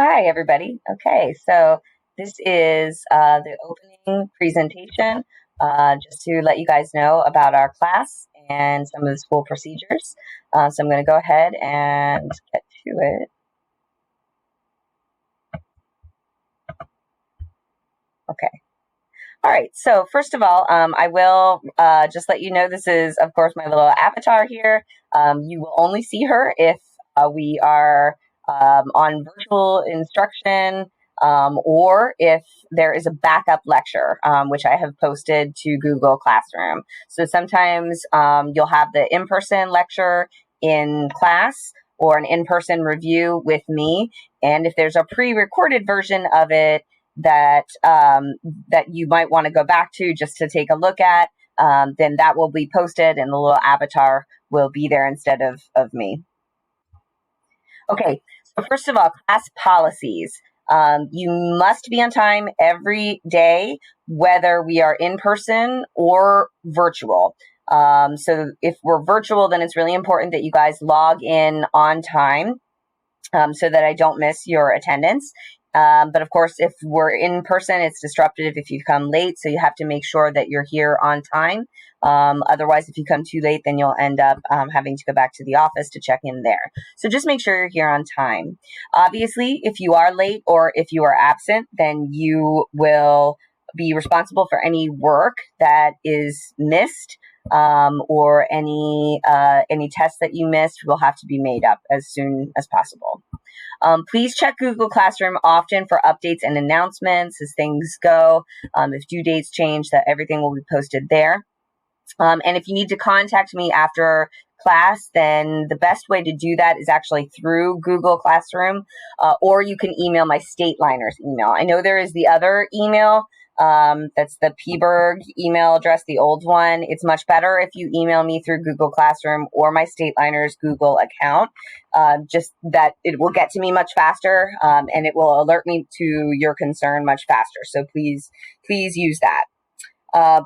Hi, everybody. Okay, so this is the opening presentation, just to let you guys know about our class and some of the school procedures. So I'm going to go ahead and get to it. Okay. All right. So first of all, I will just let you know this is, of course, my little avatar here. You will only see her if we are on virtual instruction, or if there is a backup lecture, which I have posted to Google Classroom. So sometimes you'll have the in-person lecture in class or an in-person review with me. And if there's a pre-recorded version of it, that you might want to go back to just to take a look at, then that will be posted and the little avatar will be there instead of me. Okay, so first of all, class policies. You must be on time every day, whether we are in person or virtual. So if we're virtual, then it's really important that you guys log in on time, so that I don't miss your attendance. But of course, if we're in person, it's disruptive if you come late. So you have to make sure that you're here on time. Otherwise, if you come too late, then you'll end up having to go back to the office to check in there. So just make sure you're here on time. Obviously, if you are late or if you are absent, then you will be responsible for any work that is missed, or any tests that you missed will have to be made up as soon as possible. Please check Google Classroom often for updates and announcements as things go. If due dates change, that everything will be posted there. And if you need to contact me after class, then the best way to do that is actually through Google Classroom, or you can email my Stateliners email. I know there is the other email, that's the Pberg email address, the old one. It's much better if you email me through Google Classroom or my Stateliners Google account. Just that it will get to me much faster, and it will alert me to your concern much faster. So please use that.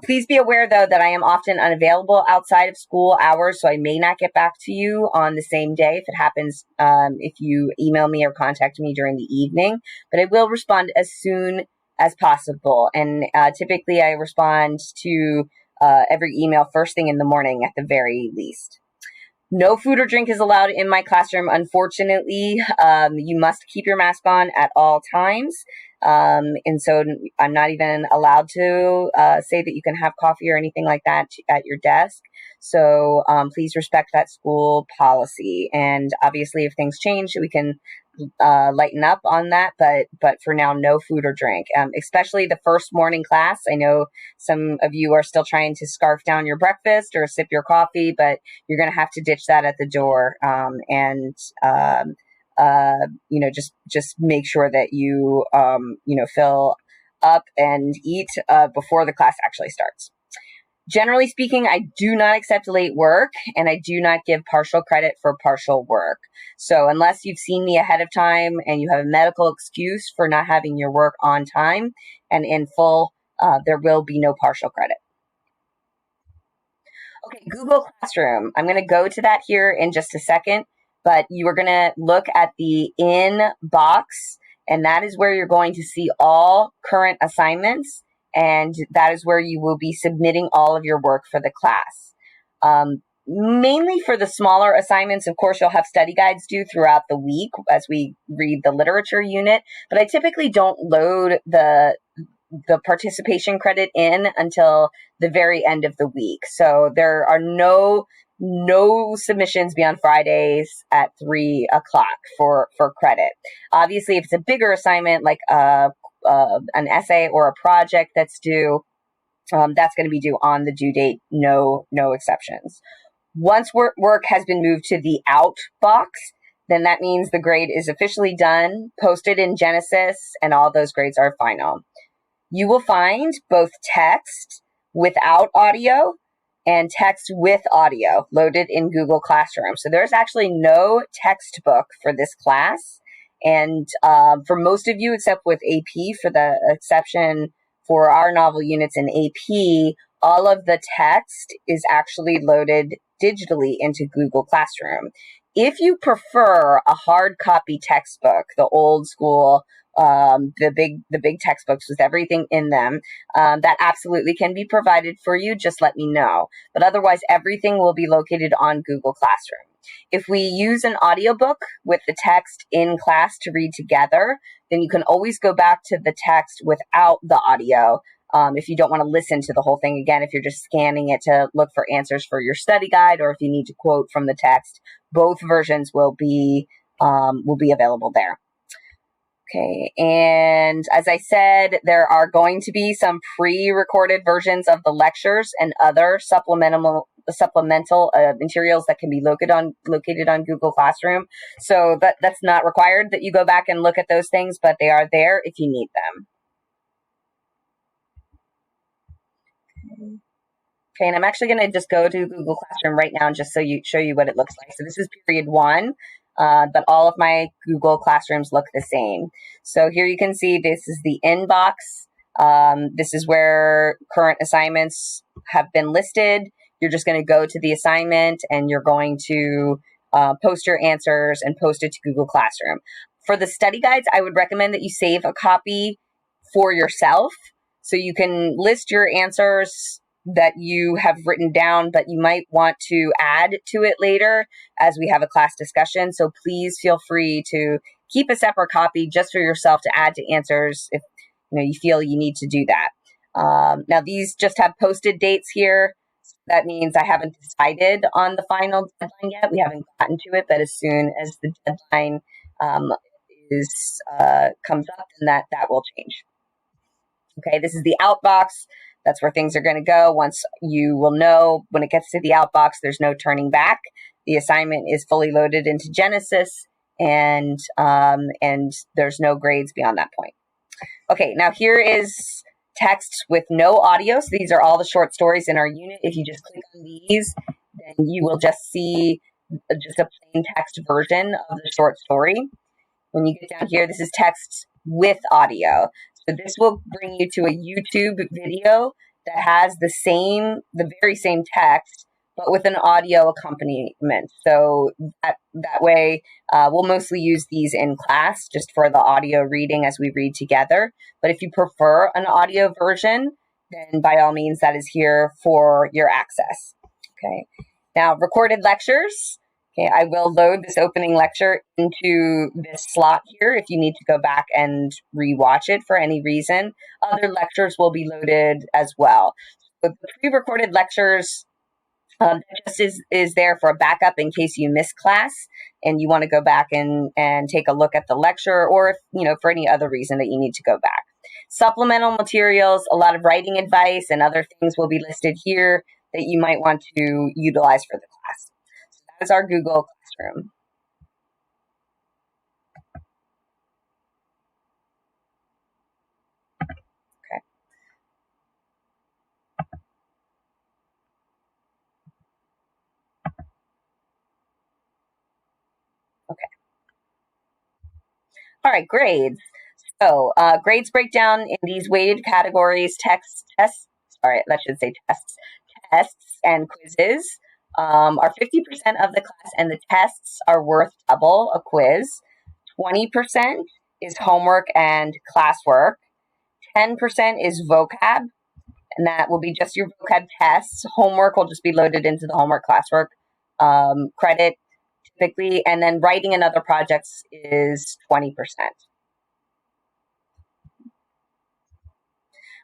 Please be aware, though, that I am often unavailable outside of school hours, so I may not get back to you on the same day if it happens, if you email me or contact me during the evening. But I will respond as soon as possible. And typically I respond to every email first thing in the morning at the very least. No food or drink is allowed in my classroom, unfortunately. You must keep your mask on at all times. And so I'm not even allowed to say that you can have coffee or anything like that at your desk. So please respect that school policy. And obviously, if things change, we can lighten up on that. But for now, no food or drink, especially the first morning class. I know some of you are still trying to scarf down your breakfast or sip your coffee, but you're going to have to ditch that at the door. Just make sure that you fill up and eat before the class actually starts. Generally speaking, I do not accept late work, and I do not give partial credit for partial work. So unless you've seen me ahead of time and you have a medical excuse for not having your work on time and in full, there will be no partial credit. Okay, Google Classroom. I'm going to go to that here in just a second, but you are going to look at the in box, and that is where you're going to see all current assignments, and that is where you will be submitting all of your work for the class. Mainly for the smaller assignments, of course, you'll have study guides due throughout the week as we read the literature unit, but I typically don't load the participation credit in until the very end of the week. So there are no submissions beyond Fridays at 3:00 for credit. Obviously, if it's a bigger assignment like an essay or a project that's due, that's going to be due on the due date. No exceptions. Once work has been moved to the out box, then that means the grade is officially done, posted in Genesis, and all those grades are final. You will find both text without audio and text with audio loaded in Google Classroom. So there's actually no textbook for this class. And for most of you, except with AP, for the exception for our novel units in AP, all of the text is actually loaded digitally into Google Classroom. If you prefer a hard copy textbook, the old school, the big textbooks with everything in them, that absolutely can be provided for you. Just let me know. But otherwise, everything will be located on Google Classroom. If we use an audiobook with the text in class to read together, then you can always go back to the text without the audio. If you don't want to listen to the whole thing again, if you're just scanning it to look for answers for your study guide, or if you need to quote from the text, both versions will be available there. Okay, and as I said, there are going to be some pre-recorded versions of the lectures and other supplemental materials that can be located on Google Classroom. So that's not required that you go back and look at those things, but they are there if you need them. Okay, and I'm actually going to just go to Google Classroom right now and just show you what it looks like. So this is period 1. But all of my Google Classrooms look the same. So here you can see this is the inbox. This is where current assignments have been listed. You're just going to go to the assignment and you're going to post your answers and post it to Google Classroom. For the study guides, I would recommend that you save a copy for yourself so you can list your answers that you have written down, but you might want to add to it later as we have a class discussion. So please feel free to keep a separate copy just for yourself to add to answers if you feel you need to do that. Now these just have posted dates here. That means I haven't decided on the final deadline yet. We haven't gotten to it, but as soon as the deadline comes up, then that will change. Okay, this is the outbox. That's where things are going to go. Once you will know when it gets to the outbox, there's no turning back. The assignment is fully loaded into Genesis, and there's no grades beyond that point. Okay, now here is text with no audio. So these are all the short stories in our unit. If you just click on these, then you will just see just a plain text version of the short story. When you get down here, this is text with audio. So this will bring you to a YouTube video that has the very same text, but with an audio accompaniment. So that way, we'll mostly use these in class just for the audio reading as we read together. But if you prefer an audio version, then by all means, that is here for your access. Okay. Now, recorded lectures. Okay, I will load this opening lecture into this slot here if you need to go back and rewatch it for any reason. Other lectures will be loaded as well. But the pre-recorded lectures just is there for a backup in case you miss class and you want to go back and take a look at the lecture, or if, for any other reason that you need to go back. Supplemental materials, a lot of writing advice and other things will be listed here that you might want to utilize for the class. That is our Google Classroom. Okay. Okay. All right, grades. So grades break down in these weighted categories: tests, and quizzes. Are 50% of the class, and the tests are worth double a quiz. 20% is homework and classwork. 10% is vocab, and that will be just your vocab tests. Homework will just be loaded into the homework classwork credit typically, and then writing and other projects is 20%.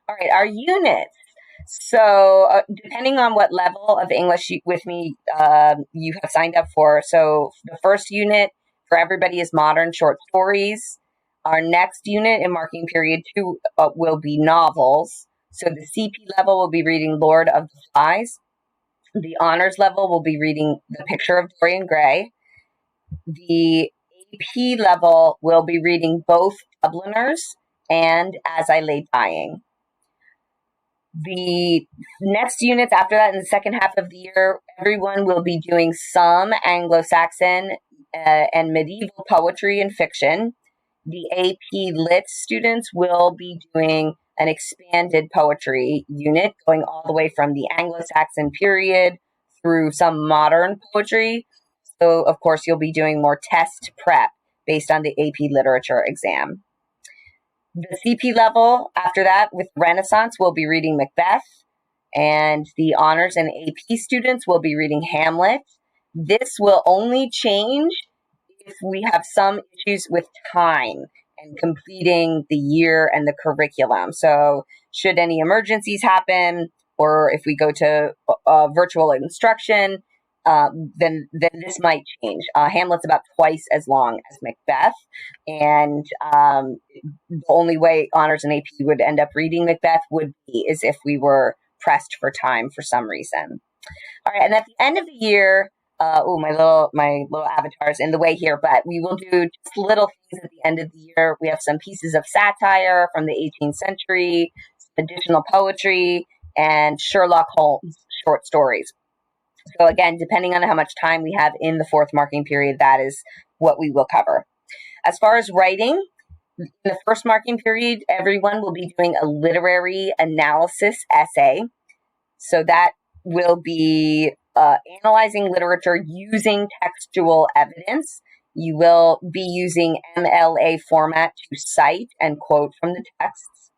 All right, our units. So depending on what level of English with me you have signed up for. So the first unit for everybody is modern short stories. Our next unit in marking period 2 will be novels. So the CP level will be reading Lord of the Flies. The honors level will be reading The Picture of Dorian Gray. The AP level will be reading both Dubliners and As I Lay Dying. The next units after that, in the second half of the year, everyone will be doing some Anglo-Saxon and medieval poetry and fiction. The AP Lit students will be doing an expanded poetry unit, going all the way from the Anglo-Saxon period through some modern poetry. also, of course, you'll be doing more test prep based on the AP Literature exam. The CP level after that with Renaissance will be reading Macbeth, and the honors and AP students will be reading Hamlet. This will only change if we have some issues with time and completing the year and the curriculum. So should any emergencies happen, or if we go to virtual instruction, then this might change. Hamlet's about twice as long as Macbeth, and the only way honors and AP would end up reading Macbeth would be is if we were pressed for time for some reason. All right, and at the end of the year, my little avatar is in the way here, but we will do just little things at the end of the year. We have some pieces of satire from the 18th century, additional poetry, and Sherlock Holmes short stories. So again, depending on how much time we have in the fourth marking period, that is what we will cover. As far as writing, in the first marking period, everyone will be doing a literary analysis essay. So that will be analyzing literature using textual evidence. You will be using MLA format to cite and quote from the texts.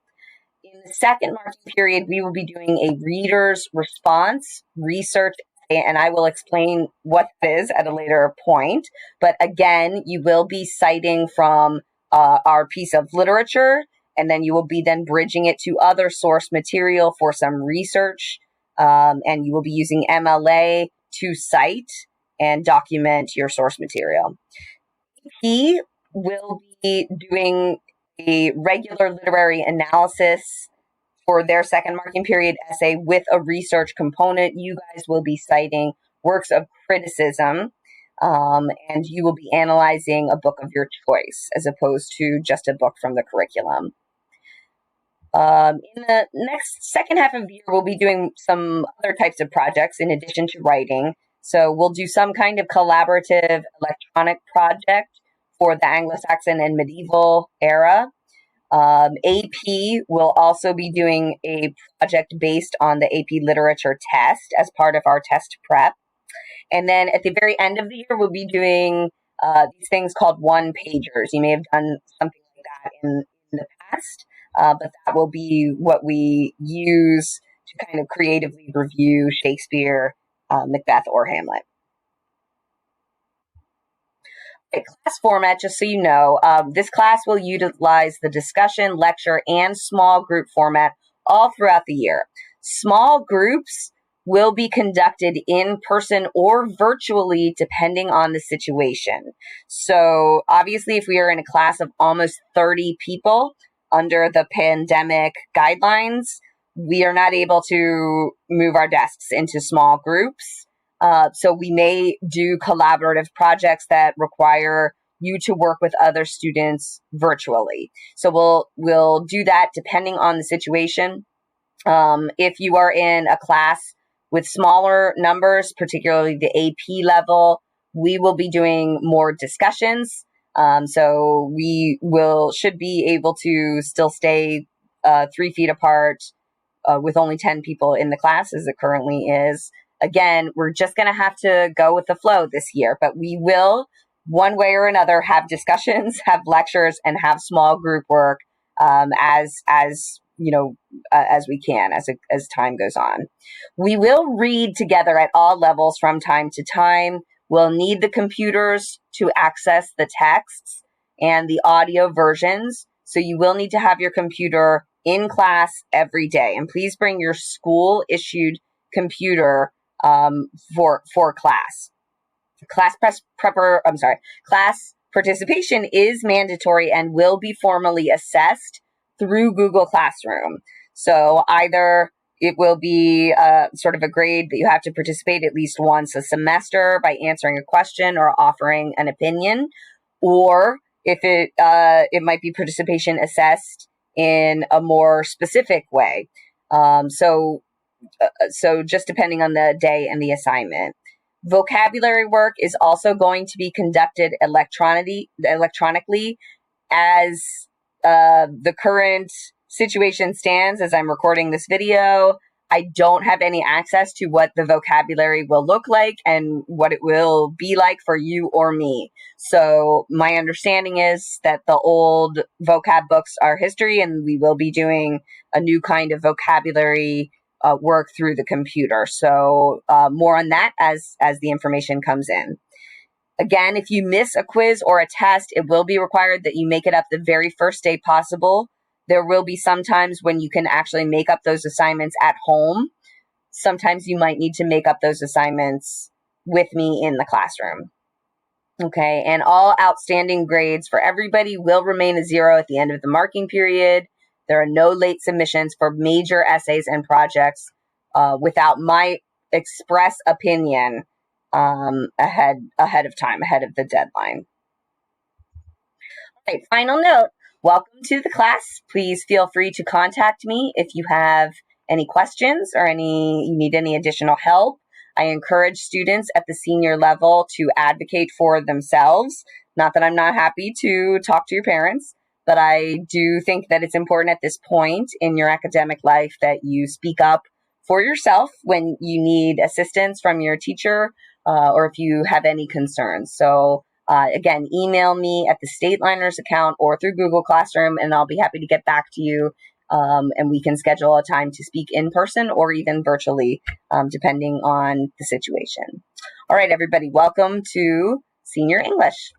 In the second marking period, we will be doing a reader's response research, and I will explain what that is at a later point. But again, you will be citing from our piece of literature, and then you will be then bridging it to other source material for some research. And you will be using MLA to cite and document your source material. He will be doing a regular literary analysis for their second marking period essay with a research component. You guys will be citing works of criticism, and you will be analyzing a book of your choice as opposed to just a book from the curriculum. In the next second half of the year, we'll be doing some other types of projects in addition to writing. So we'll do some kind of collaborative electronic project for the Anglo-Saxon and medieval era. AP will also be doing a project based on the AP literature test as part of our test prep. And then at the very end of the year, we'll be doing these things called one-pagers. You may have done something like that in the past. But that will be what we use to kind of creatively review Shakespeare, Macbeth, or Hamlet. Okay, class format, just so you know, this class will utilize the discussion, lecture, and small group format all throughout the year. Small groups will be conducted in person or virtually depending on the situation. So obviously, if we are in a class of almost 30 people, under the pandemic guidelines, we are not able to move our desks into small groups. So we may do collaborative projects that require you to work with other students virtually. So we'll do that depending on the situation. If you are in a class with smaller numbers, particularly the AP level, we will be doing more discussions. So we should be able to still stay 3 feet apart with only 10 people in the class as it currently is. Again, we're just going to have to go with the flow this year, but we will, one way or another, have discussions, have lectures, and have small group work as we can as time goes on. We will read together at all levels from time to time. We'll need the computers to access the texts and the audio versions. So you will need to have your computer in class every day. And please bring your school issued computer for class. Class participation is mandatory and will be formally assessed through Google Classroom. So either it will be sort of a grade that you have to participate at least once a semester by answering a question or offering an opinion, or if it might be participation assessed in a more specific way. So just depending on the day and the assignment. Vocabulary work is also going to be conducted electronically as the current situation stands as I'm recording this video. I don't have any access to what the vocabulary will look like and what it will be like for you or me. So my understanding is that the old vocab books are history, and we will be doing a new kind of vocabulary work through the computer. So more on that as the information comes in. Again, if you miss a quiz or a test, it will be required that you make it up the very first day possible. There will be some times when you can actually make up those assignments at home. Sometimes you might need to make up those assignments with me in the classroom. Okay, and all outstanding grades for everybody will remain a 0 at the end of the marking period. There are no late submissions for major essays and projects without my express opinion ahead of time, ahead of the deadline. All right, final note, welcome to the class. Please feel free to contact me if you have any questions or you need any additional help. I encourage students at the senior level to advocate for themselves. Not that I'm not happy to talk to your parents, but I do think that it's important at this point in your academic life that you speak up for yourself when you need assistance from your teacher or if you have any concerns. So again, email me at the Stateliners account or through Google Classroom, and I'll be happy to get back to you. And we can schedule a time to speak in person or even virtually, depending on the situation. All right, everybody, welcome to Senior English.